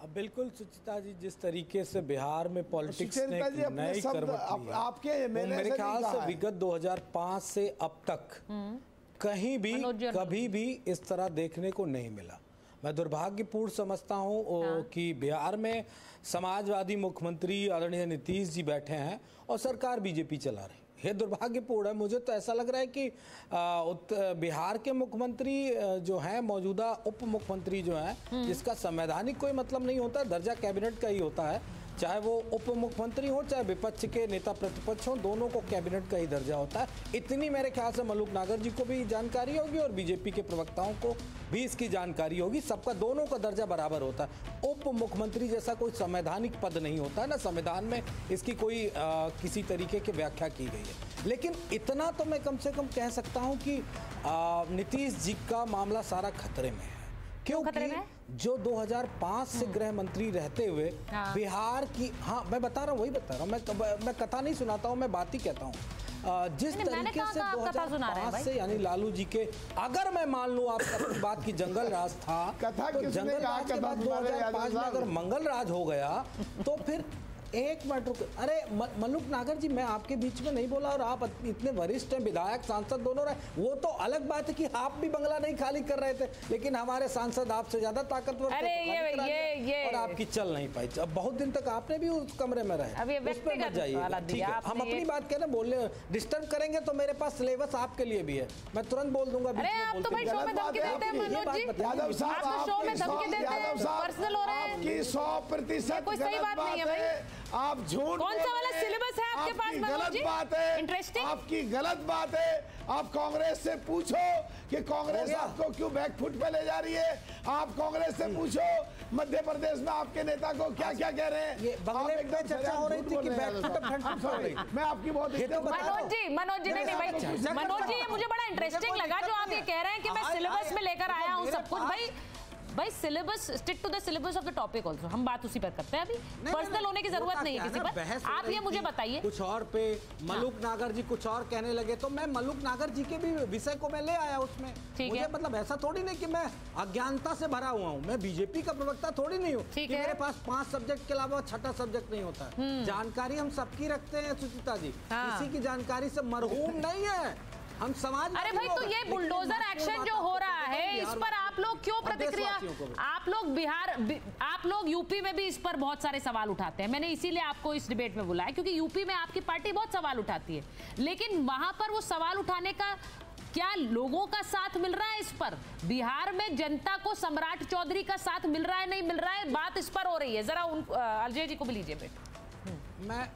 अब बिल्कुल सुचिता जी, जिस तरीके से बिहार में पॉलिटिक्स ने नई करवट ली है, मेरे ख्याल से विगत 2005 से अब तक कहीं भी कभी भी इस तरह देखने को नहीं मिला। मैं दुर्भाग्यपूर्ण समझता हूँ कि बिहार में समाजवादी मुख्यमंत्री आदरणीय नीतीश जी बैठे हैं और सरकार बीजेपी चला रही है। ये दुर्भाग्यपूर्ण है। मुझे तो ऐसा लग रहा है कि बिहार के मुख्यमंत्री जो हैं, मौजूदा उप मुख्यमंत्री जो हैं, जिसका संवैधानिक कोई मतलब नहीं होता, दर्जा कैबिनेट का ही होता है, चाहे वो उप मुख्यमंत्री हो चाहे विपक्ष के नेता प्रतिपक्ष हो, दोनों को कैबिनेट का ही दर्जा होता है। इतनी मेरे ख्याल से मलूक नागर जी को भी जानकारी होगी और बीजेपी के प्रवक्ताओं को भी इसकी जानकारी होगी। सबका, दोनों का दर्जा बराबर होता है। उप मुख्यमंत्री जैसा कोई संवैधानिक पद नहीं होता है ना, संविधान में इसकी कोई किसी तरीके की व्याख्या की गई है। लेकिन इतना तो मैं कम से कम कह सकता हूँ कि नीतीश जी का मामला सारा खतरे में है, क्योंकि जो 2005 से गृह मंत्री रहते हुए बिहार की, हाँ मैं बता रहा हूँ, वही बता रहा हूँ, मैं कथा नहीं सुनाता हूँ, मैं बात ही कहता हूँ। जिस तरीके से 2005 से, यानी लालू जी के, अगर मैं मान लूँ आपकी बात की जंगल राज था, तो जंगल राज के बाद 2005 में अगर मंगल राज हो गया तो फिर एक मिनट रुक, अरे मलूक नागर जी, मैं आपके बीच में नहीं बोला, और आप इतने वरिष्ठ हैं, विधायक सांसद दोनों रहे, वो तो अलग बात है कि आप भी बंगला नहीं खाली कर रहे थे, लेकिन हमारे सांसद आपसे ज्यादा ताकतवर थे, ये और आपकी चल नहीं पाई। अब बहुत दिन तक आपने भी उस कमरे में रहे, उस पर मत जाइए, ठीक है। हम अपनी बात कह रहे, बोलने डिस्टर्ब करेंगे तो मेरे पास सिलेबस आपके लिए भी है, मैं तुरंत बोल दूंगा। आप झूठ, कौन सा वाला सिलेबस है आपके पास? गलत बात है, इंटरेस्टिंग, आपकी गलत बात है। आप कांग्रेस से पूछो कि कांग्रेस आपको क्यों बैकफुट पे ले जा रही है। आप कांग्रेस से पूछो मध्य प्रदेश में आपके नेता को क्या क्या कह रहे हैं। ये बंगले में चर्चा हो रही थी कि बैकफुट हो रही। मैं आपकी बहुत मनोज जी नहीं भाई, मनोज जी, ये मुझे बड़ा इंटरेस्टिंग लगा जो आप ये कह रहे हैं कि मैं सिलेबस में लेकर आया हूँ सब कुछ। भाई syllabus, stick to the syllabus of the topic also. हम बात उसी पर करते हैं, अभी पर्सनल होने की जरूरत नहीं है किसी पर। आप ये मुझे बताइए, कुछ और पे मलूक नागर जी कुछ और कहने लगे तो मैं मलूक नागर जी के भी विषय को मैं ले आया उसमें। मुझे मतलब ऐसा थोड़ी नहीं कि मैं अज्ञानता से भरा हुआ हूँ, मैं बीजेपी का प्रवक्ता थोड़ी नहीं हूँ कि मेरे पास 5 सब्जेक्ट के अलावा 6ठा सब्जेक्ट नहीं होता है। जानकारी हम सबकी रखते हैं सुचिता जी, किसी की जानकारी से मरहूम नहीं है हम समाज। अरे भाई, तो ये बुलडोजर एक्शन जो हो रहा है, इस पर आप लोग क्यों प्रतिक्रिया, आप लोग बिहार, आप लोग यूपी में भी इस पर बहुत सारे सवाल उठाते हैं। मैंने इसीलिए आपको इस डिबेट में बुलाया क्योंकि यूपी में आपकी पार्टी बहुत सवाल उठाती है, लेकिन वहां पर वो सवाल उठाने का क्या लोगों का साथ मिल रहा है? इस पर बिहार में जनता को सम्राट चौधरी का साथ मिल रहा है, नहीं मिल रहा है, बात इस पर हो रही है। जरा अजय जी को भी लीजिए बेटा। मैं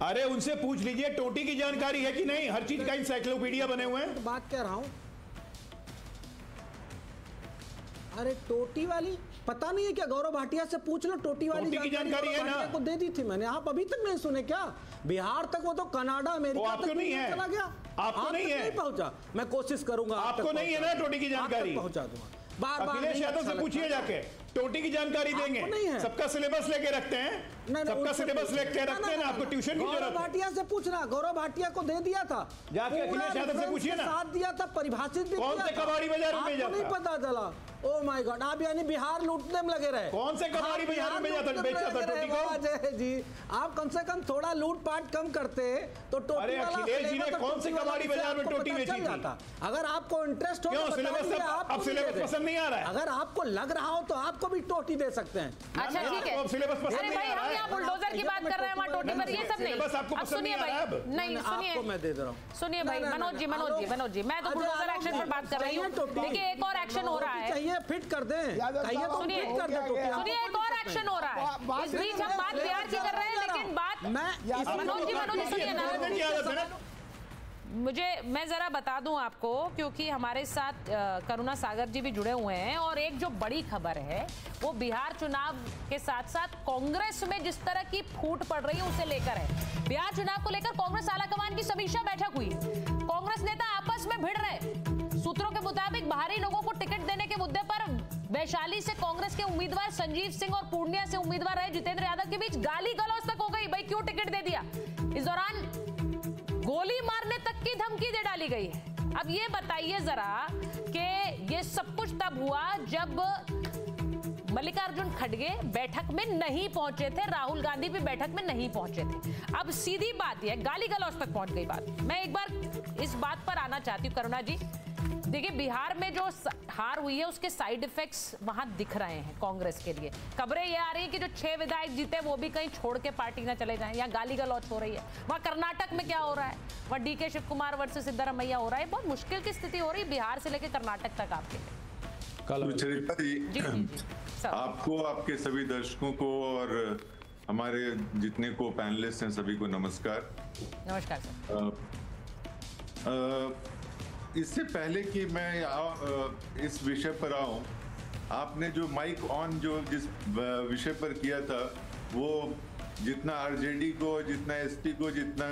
अरे उनसे पूछ लीजिए टोटी की जानकारी है कि नहीं, हर चीज का इंसाइक्लोपीडिया बने हुए हैं। बात कह रहा हूं, अरे टोटी वाली पता नहीं है क्या? गौरव भाटिया से पूछ लो, टोटी वाली की जानकारी है ना, को दे दी थी मैंने, आप अभी तक नहीं सुने क्या? बिहार तक, वो तो कनाडा अमेरिका तक नहीं है, चला गया, आपको नहीं है, नहीं पहुंचा। मैं कोशिश करूंगा, आपको नहीं है ना टोटी की जानकारी, पहुंचा दूंगा। अखिलेश यादव से पूछिए जाके, टोटी की जानकारी देंगे। सबका सिलेबस लेके रखते हैं, सबका सिलेबस लेके रखते हैं ना, आपको ट्यूशन की जरूरत है। गौरव भाटिया से पूछना, गौरव भाटिया को दे दिया था, जाके अखिलेश यादव से पूछिए ना, साथ दिया था, परिभाषित भी कौन से कबाड़ी बाजार में जाता, नहीं पता चला। ओ माय गॉड, आप यानी बिहार लूटने में लगे रहे। कौन से कबाड़ी बाजार में जाता, बेचा था टोटी को? अजय जी, आप कम से कम थोड़ा लूटपाट कम करते तो टोटी अरे अखिलेश जी ने कौन से कबाड़ी बाजार में टोटी बेची थी? अगर आपको इंटरेस्ट हो, अब सिलेबस पसंद नहीं आ रहा है, अगर आपको लग रहा हो तो आपको भी टोटी दे सकते हैं। अच्छा ठीक है, अरे भाई हम यहाँ बुलडोजर की बात कर रहे हैं, वहाँ टोटी पर ये सब नहीं। अब सुनिए भाई, नहीं सुनिए, आपको मैं दे रहा हूँ, सुनिए भाई, मनोज जी मैं तो बुलडोजर एक्शन पर बात कर रही हूँ। देखिए एक और एक्शन हो रहा है, चाहिए फिट कर दें, सुनिए एक और एक्शन हो रहा है। इस बीच हम बात बिहार की कर रहे हैं, लेकिन बात मनोज जी सुनिए ना, मैं जरा बता दूं आपको, क्योंकि हमारे साथ करुणा सागर जी भी जुड़े हुए हैं, और एक जो बड़ी खबर है वो बिहार चुनाव के साथ साथ कांग्रेस में जिस तरह की फूट पड़ रही है उसे लेकर है। बिहार चुनाव को लेकर कांग्रेस आलाकमान की समीक्षा बैठक हुई, कांग्रेस नेता आपस में भिड़ रहे। सूत्रों के मुताबिक बाहरी लोगों को टिकट देने के मुद्दे पर वैशाली से कांग्रेस के उम्मीदवार संजीव सिंह और पूर्णिया से उम्मीदवार रहे जितेंद्र यादव के बीच गाली गलौज तक हो गई, भाई क्यों टिकट दे दिया। इस दौरान गोली मारने तक की धमकी दे डाली गई है। अब ये बताइए जरा कि ये सब कुछ तब हुआ जब मल्लिकार्जुन खड़गे बैठक में नहीं पहुंचे थे, राहुल गांधी भी बैठक में नहीं पहुंचे थे। अब सीधी बात यह, गाली गलौज तक पहुंच गई बात। मैं एक बार इस बात पर आना चाहती हूँ करुणा जी। देखिए, बिहार में जो हार हुई है उसके साइड इफेक्ट्स वहां दिख रहे हैं कांग्रेस के लिए। खबरें ये आ रही है कि जो 6 विधायक जीते वो भी कहीं छोड़ के पार्टी ना चले जाएं, या गाली गलौज हो रही है। वहां कर्नाटक में क्या हो रहा है, वहां डीके शिव कुमार वर्सेस सिद्धरामैया हो रहा है। बहुत मुश्किल की स्थिति हो रही है बिहार से लेकर कर्नाटक तक आपके लिए। सुचरिता जी, आपको, आपके सभी दर्शकों को और हमारे जितने को पैनलिस्ट हैं सभी को नमस्कार। नमस्कार सर। इससे पहले कि मैं इस विषय पर आऊं, आपने जो माइक ऑन जो जिस विषय पर किया था, वो जितना आरजेडी को, जितना एसपी को, जितना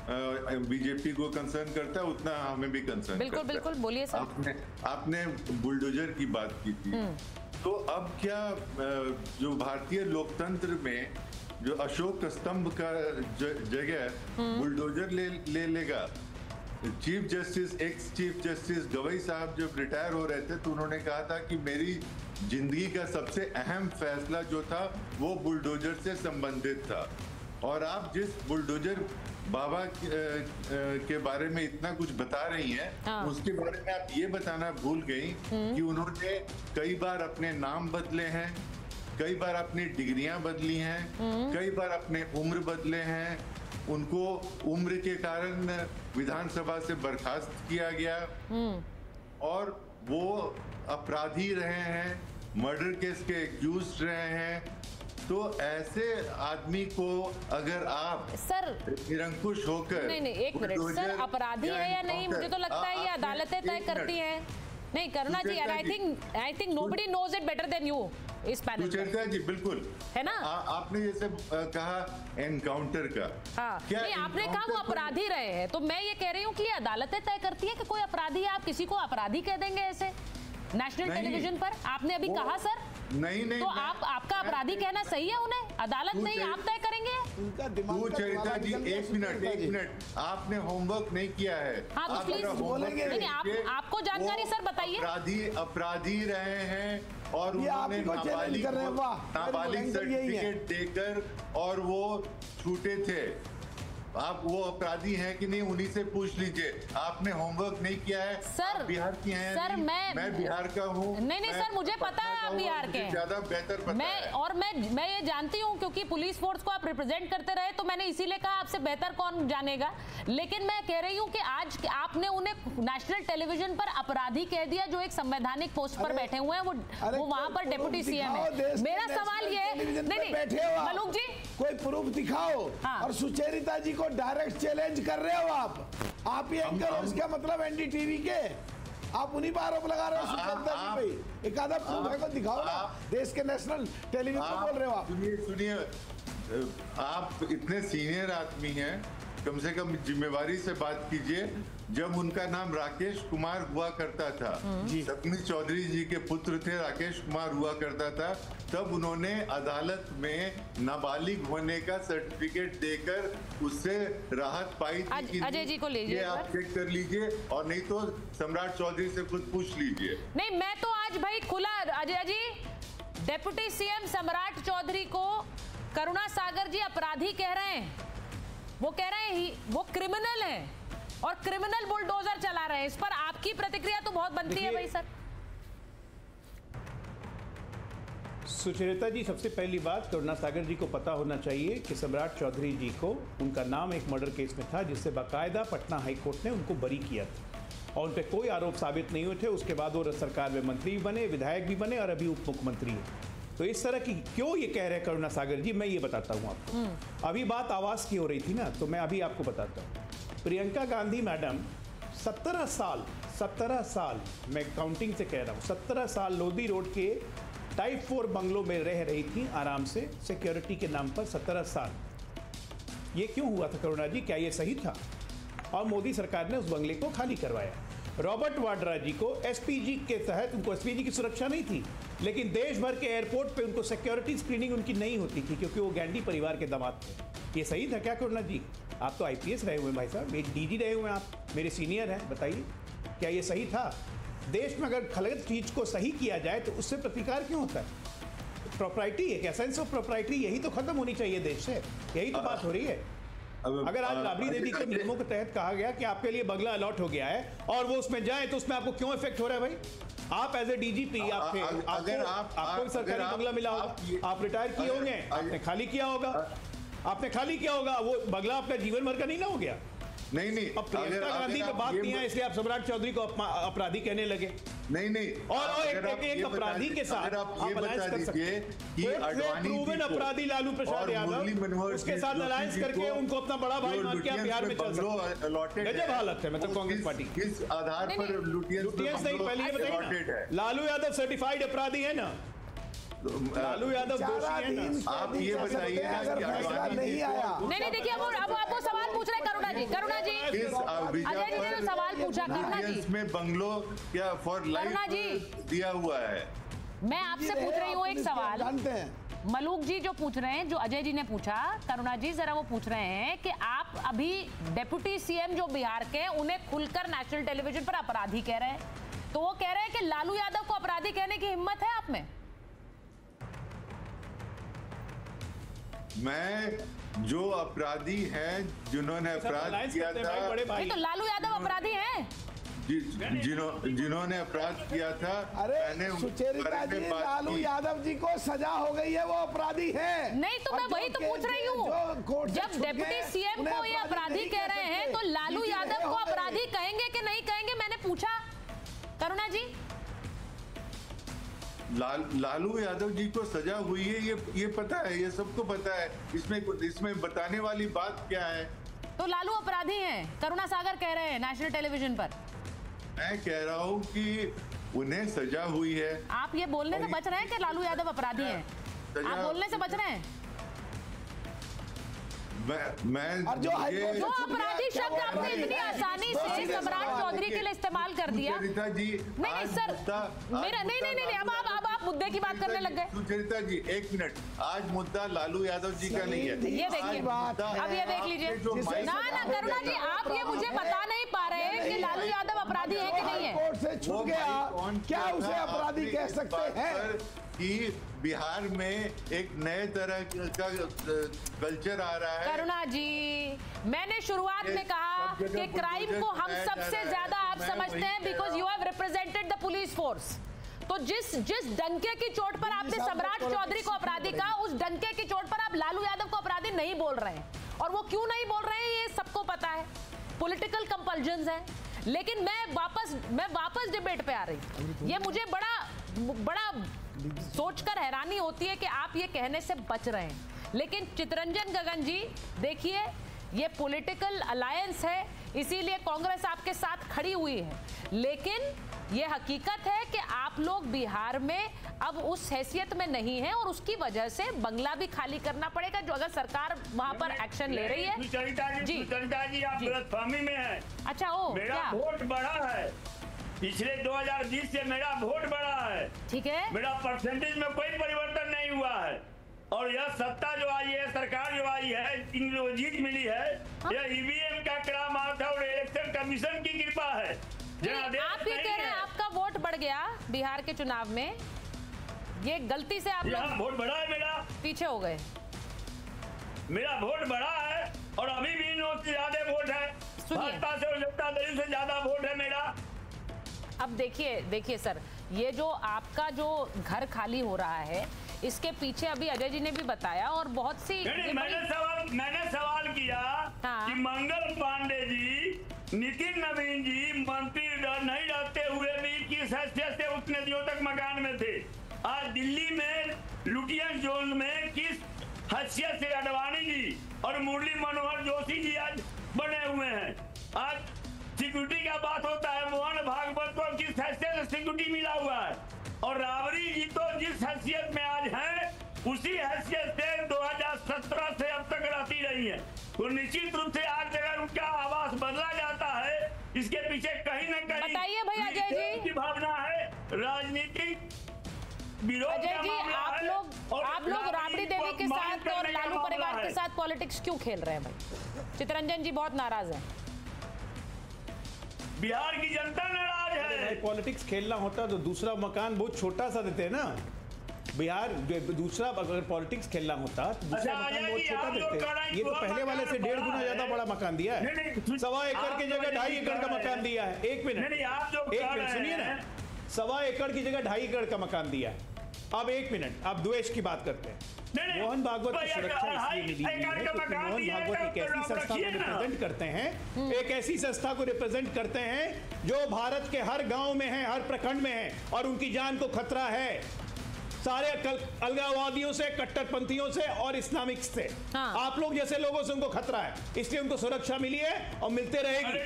बीजेपी को कंसर्न करता है उतना हमें भी कंसर्न बिल्कुल करता बिल्कुल है। बोलिए सर। आपने बुलडोजर की बात की थी, तो अब क्या जो भारतीय लोकतंत्र में जो अशोक स्तंभ का जगह बुलडोजर ले लेगा। Chief justice, ex chief justice Gavai साहब जब रिटायर हो रहे थे तो उन्होंने कहा था कि मेरी जिंदगी का सबसे अहम फैसला जो था वो बुलडोजर से संबंधित था। और आप जिस बुलडोजर बाबा के बारे में इतना कुछ बता रही हैं, उसके बारे में आप ये बताना भूल गई कि उन्होंने कई बार अपने नाम बदले हैं, कई बार अपनी डिग्रियां बदली हैं, कई बार अपने उम्र बदले हैं। उनको उम्र के कारण विधानसभा से बर्खास्त किया गया और वो अपराधी रहे हैं, मर्डर केस के एक्यूज रहे हैं। तो ऐसे आदमी को अगर आप सर निरंकुश होकर नहीं, एक मिनट सर, अपराधी है या नहीं, मुझे तो लगता है ये अदालतें तय करती हैं। नहीं Karuna ji, I think nobody knows it better than you इस पैनल। सुचरिता जी बिल्कुल है ना। आपने जैसे कहा एनकाउंटर का, हाँ, नहीं आपने कहा वो अपराधी रहे हैं, तो मैं ये कह रही हूँ कि ये अदालतें तय करती है कि कोई अपराधी है। आप किसी को अपराधी कह देंगे ऐसे नेशनल टेलीविजन पर? आपने अभी कहा सर नहीं तो आपका अपराधी कहना सही है उन्हें? अदालत नहीं, आप तय करेंगे। सुचरिता जी एक मिनट, आपने होमवर्क नहीं किया है। हाँ तो प्लीज बोलेंगे। नहीं, आपको जानकारी सर बताइए। अपराधी रहे हैं और उन्होंने नाबालिग सर्टिफिकेट देकर और वो छूटे थे। आप वो अपराधी हैं कि नहीं उन्हीं से पूछ लीजिए। आपने होमवर्क नहीं किया है सर। बिहार की हैं सर मैं बिहार का हूँ। नहीं सर, मुझे पता है आप बिहार के हैं, ज्यादा बेहतर पता है। और मैं ये जानती हूँ क्योंकि पुलिस फोर्स को आप रिप्रेजेंट करते रहे, तो मैंने इसीलिए कहा आपसे बेहतर कौन जानेगा। लेकिन मैं कह रही हूँ कि आज आपने उन्हें नेशनल टेलीविजन पर अपराधी कह दिया जो एक संवैधानिक पोस्ट पर बैठे हुए हैं, वो वहाँ पर डेप्यूटी सीएम है। मेरा सवाल ये नहीं मलूक जी, कोई प्रूफ दिखाओ। और सुचरिता जी को डायरेक्ट चैलेंज कर रहे हो आप ही एंकर हो, इसका मतलब एनडीटीवी के आप उन्हीं पर आरोप लगा रहे हो सुचरिता जी पे। एक आधा प्रूफ है को दिखाओ ना, देश के नेशनल टेलीविजन पर बोल रहे हो आप। सुनिए, आप इतने सीनियर आदमी हैं, कम से कम जिम्मेवारी से बात कीजिए। जब उनका नाम राकेश कुमार हुआ करता था, सपनी चौधरी जी के पुत्र थे, राकेश कुमार हुआ करता था, तब उन्होंने अदालत में नाबालिग होने का सर्टिफिकेट देकर उससे राहत पाई थी। अजय जी को लीजिए, आप चेक कर लीजिए, और नहीं तो सम्राट चौधरी से खुद पूछ लीजिए। नहीं मैं तो आज भाई खुला, अजय जी डेप्यूटी सीएम सम्राट चौधरी को करुणा सागर जी अपराधी कह रहे हैं। वो कह रहे हैं वो क्रिमिनल है और क्रिमिनल बुलडोजर चला रहे हैं। इस पर आपकी प्रतिक्रिया तो बहुत बनती है भाई सर। सुचरिता जी, सबसे पहली बात, करुणा सागर जी को पता होना चाहिए कि सम्राट चौधरी जी को, उनका नाम एक मर्डर केस में था जिससे बाकायदा पटना हाई कोर्ट ने उनको बरी किया था और उन पर कोई आरोप साबित नहीं हुए थे। उसके बाद वो सरकार में मंत्री भी बने, विधायक भी बने और अभी उप मुख्यमंत्री है। तो इस तरह की क्यों ये कह रहे हैं करुणा सागर जी, मैं ये बताता हूँ आपको। अभी बात आवास की हो रही थी ना, तो मैं अभी आपको बताता हूँ। प्रियंका गांधी मैडम 17 साल मैं काउंटिंग से कह रहा हूँ, 17 साल लोधी रोड के टाइप 4 बंगलों में रह रही थी आराम से, सिक्योरिटी के नाम पर 17 साल। ये क्यों हुआ था करुणा जी, क्या ये सही था? और मोदी सरकार ने उस बंगले को खाली करवाया। रॉबर्ट वाड्रा जी को एसपीजी के तहत, उनको एसपीजी की सुरक्षा नहीं थी, लेकिन देश भर के एयरपोर्ट पे उनको सिक्योरिटी स्क्रीनिंग उनकी नहीं होती थी क्योंकि वो गांधी परिवार के दामाद थे। ये सही था क्या करुणा जी? आप तो आईपीएस रहे हुए हैं भाई साहब, डीजी रहे हुए हैं, आप मेरे सीनियर हैं, बताइए क्या ये सही था? देश में अगर गलत चीज को सही किया जाए तो उससे प्रतिकार क्यों होता है? प्रॉपर्टी है क्या? सेंस ऑफ प्रॉपर्टी यही तो खत्म होनी चाहिए देश से, यही तो बात हो रही है। अगर आज राबड़ी देवी के नियमों के तहत कहा गया कि आपके लिए बंगला अलॉट हो गया है और वो उसमें जाए, तो उसमें आपको क्यों इफेक्ट हो रहा है भाई? आप एज ए डीजीपी आप थे, आपको सरकारी बंगला मिला होगा, आप रिटायर किए होंगे, आपने खाली किया होगा, वो बंगला आपका जीवन भर का नहीं ना हो गया? नहीं अब प्रियंका गांधी पे बात नहीं है इसलिए आप सम्राट चौधरी को अपराधी कहने लगे। नहीं और एक अपराधी के साथ आप अलायंस कर सकते हैं कि प्रूवन अपराधी लालू प्रसाद यादव, उसके साथ अलायंस करके उनको अपना बड़ा भाई मान के आप बिहार में चल सकते हैं। गजब हालत है मतलब कांग्रेस पार्टी किस आधार पर लुटियंस नहीं, पहले ये बताइए लालू यादव सर्टिफाइड अपराधी है ना? लालू यादव दोषी है ना? आप ये बताइए नहीं देखिए अब आपको सवाल पूछ रहे करुणा जी अजय जी ने सवाल पूछा करुणा जी इसमें बंगलो क्या फॉर लाइफ दिया हुआ है। मैं आपसे पूछ रही हूँ एक सवाल, मलूक जी जो पूछ रहे हैं, जो अजय जी ने पूछा, करुणा जी जरा वो पूछ रहे हैं कि आप अभी डेप्यूटी सीएम जो बिहार के, उन्हें खुलकर नेशनल टेलीविजन पर अपराधी कह रहे हैं, तो वो कह रहे हैं कि लालू यादव को अपराधी कहने की हिम्मत है आप में? मैं जो अपराधी हैं जिन्होंने अपराध किया था, तो लालू यादव अपराधी हैं जिन्होंने अपराध किया था। अरे सुचेरिता जी, लालू यादव जी को सजा हो गई है, वो अपराधी हैं। नहीं तो मैं वही तो पूछ रही हूँ, जब डिप्टी सीएम को ये अपराधी कह रहे हैं तो लालू यादव को अपराधी कहेंगे कि नहीं कहेंगे? मैंने पूछा करुणा जी। लालू यादव जी को सजा हुई है, ये पता है, ये सबको पता है। इसमें बताने वाली बात क्या है? तो लालू अपराधी हैं, करुणा सागर कह रहे हैं नेशनल टेलीविजन पर। मैं कह रहा हूँ कि उन्हें सजा हुई है। आप ये बोलने से बच रहे हैं कि लालू यादव अपराधी हैं? आप बोलने से बच रहे हैं? और जो अपराधी शब्द आपने इतनी आसानी से सम्राट चौधरी के लिए इस्तेमाल कर दिया। नहीं सर, मेरा नहीं अब आप मुद्दे की बात करने लग गए। सुचरिता जी एक मिनट, आज मुद्दा लालू यादव जी का नहीं है। ये देखिए, अब ये देख लीजिए ना करुणा जी, आप ये मुझे बता नहीं पा रहे हैं कि लालू यादव अपराधी है कि नहीं है। कोर्ट से छूट गया, क्या उसे अपराधी कह सकते हैं? कि बिहार में एक नए तरह का कल्चर आ रहा है। करुणा जी, मैंने शुरुआत में कहा कि क्राइम को हम सबसे ज्यादा आप समझते हैं because you have represented the police force. तो जिस डंके की चोट पर आपने सम्राट चौधरी को अपराधी कहा, उस डंके की चोट पर आप लालू यादव को अपराधी नहीं बोल रहे हैं। और वो क्यों नहीं बोल रहे हैं ये सबको पता है, पॉलिटिकल कंपल्जन्स है। लेकिन मैं वापस डिबेट पे आ रही। ये मुझे बड़ा सोचकर हैरानी होती है कि आप ये कहने से बच रहे हैं। लेकिन चितरंजन गगन जी देखिए, ये पॉलिटिकल अलायंस है, इसीलिए कांग्रेस आपके साथ खड़ी हुई है। लेकिन ये हकीकत है कि आप लोग बिहार में अब उस हैसियत में नहीं है और उसकी वजह से बंगला भी खाली करना पड़ेगा, जो अगर सरकार वहां पर एक्शन ले रही है। सुचरिता जी आप गलतफहमी में हैं। अच्छा, मेरा वोट बढ़ा है, पिछले 2020 से मेरा वोट बढ़ा है। ठीक है, मेरा परसेंटेज में कोई परिवर्तन नहीं हुआ है। और यह सत्ता जो आई है, सरकार जो आई है, जो जीत मिली है, यह ईवीएम का करामात है और इलेक्शन कमीशन की कृपा है। आप ये कह रहे हैं आपका वोट बढ़ गया बिहार के चुनाव में, ये गलती से आप वोट बढ़ा है, मेरा पीछे हो गए। मेरा वोट बढ़ा है और अभी भी नौ से ज्यादा वोट है, भाजपा से और जनता दल से ज्यादा वोट है मेरा। अब देखिए सर, ये जो आपका जो घर खाली हो रहा है, इसके पीछे अभी अजय जी ने भी बताया और बहुत सी मैंने सवाल किया कि मंगल पांडे जी, नितिन नवीन जी मंत्री नहीं रहते हुए भी किस हैसियत से उतने दिनों तक मकान में थे। आज दिल्ली में लुटियन जोन में किस हैसियत से अडवाणी जी और मुरली मनोहर जोशी जी आज बने हुए हैं। आज सिक्योरिटी का बात होता है, मोहन भागवत को किस हैसियत से सिक्योरिटी मिला हुआ है, और राबड़ी जी तो जिस हैसियत में आज हैं उसी हैसियत से 2017 से अब तक रहती रही है। तो निश्चित रूप से आज अगर उनका आवास बदला जाता है, इसके पीछे कहीं न कहीं बताइए भैया अजय जी की भावना है, राजनीतिक विरोध। अजय जी, आप लोग राबड़ी देवी के साथ और लालू परिवार के साथ पॉलिटिक्स क्यों खेल रहे हैं भाई? चितरंजन जी बहुत नाराज हैं। बिहार की जनता नाराज है। पॉलिटिक्स खेलना होता तो दूसरा मकान बहुत छोटा सा देते हैं ना, बिहार दूसरा अगर पॉलिटिक्स खेलना होता तो दूसरा मकान बहुत छोटा देते। ये तो पहले वाले से 1.5 गुना ज्यादा बड़ा मकान दिया है। 1.25 एकड़ की जगह 2.5 एकड़ का मकान दिया है। एक मिनट सुनिए ना, 1.25 एकड़ की जगह 2.5 एकड़ का मकान दिया है। अब 1 मिनट, आप द्वेष की बात करते हैं। मोहन भागवत की सुरक्षा इसलिए मिली हुई है क्योंकि मोहन भागवत एक ऐसी संस्था को रिप्रेजेंट करते हैं, एक ऐसी संस्था को रिप्रेजेंट करते हैं जो भारत के हर गांव में है, हर प्रखंड में है, और उनकी जान को खतरा है सारे अलगाववादियों से, कट्टरपंथियों से और इस्लामिक से। आप लोग जैसे लोगों से उनको खतरा है, इसलिए उनको सुरक्षा मिली है और मिलते रहेगी।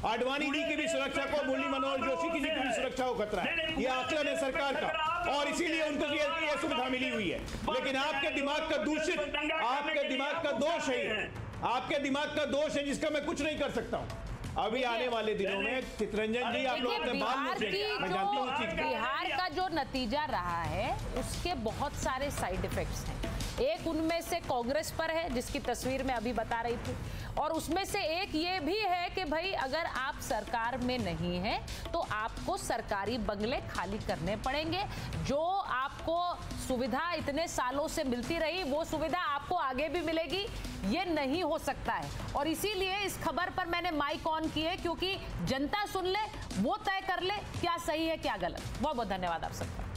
आडवाणी जी की भी सुरक्षा को, मुरली मनोहर जोशी की भी सुरक्षा को खतरा है। ये आचरण है सरकार का और इसीलिए उनको ये सुविधा मिली हुई है। लेकिन आपके दिमाग का दूषित, आपके दिमाग का दोष है, आपके दिमाग का दोष है जिसका मैं कुछ नहीं कर सकता हूँ। अभी आने वाले दिनों में चितरंजन जी आप लोग अपने बाल मैं जानता हूँ बिहार का जो नतीजा रहा है उसके बहुत सारे साइड इफेक्ट्स हैं। एक उनमें से कांग्रेस पर है जिसकी तस्वीर मैं अभी बता रही थी, और उसमें से एक ये भी है कि भाई अगर आप सरकार में नहीं हैं तो आपको सरकारी बंगले खाली करने पड़ेंगे। जो आपको सुविधा इतने सालों से मिलती रही वो सुविधा आपको आगे भी मिलेगी, ये नहीं हो सकता है। और इसीलिए इस खबर पर मैंने माइक ऑन की है क्योंकि जनता सुन ले, वो तय कर ले क्या सही है क्या गलत। बहुत बहुत धन्यवाद आप सबका।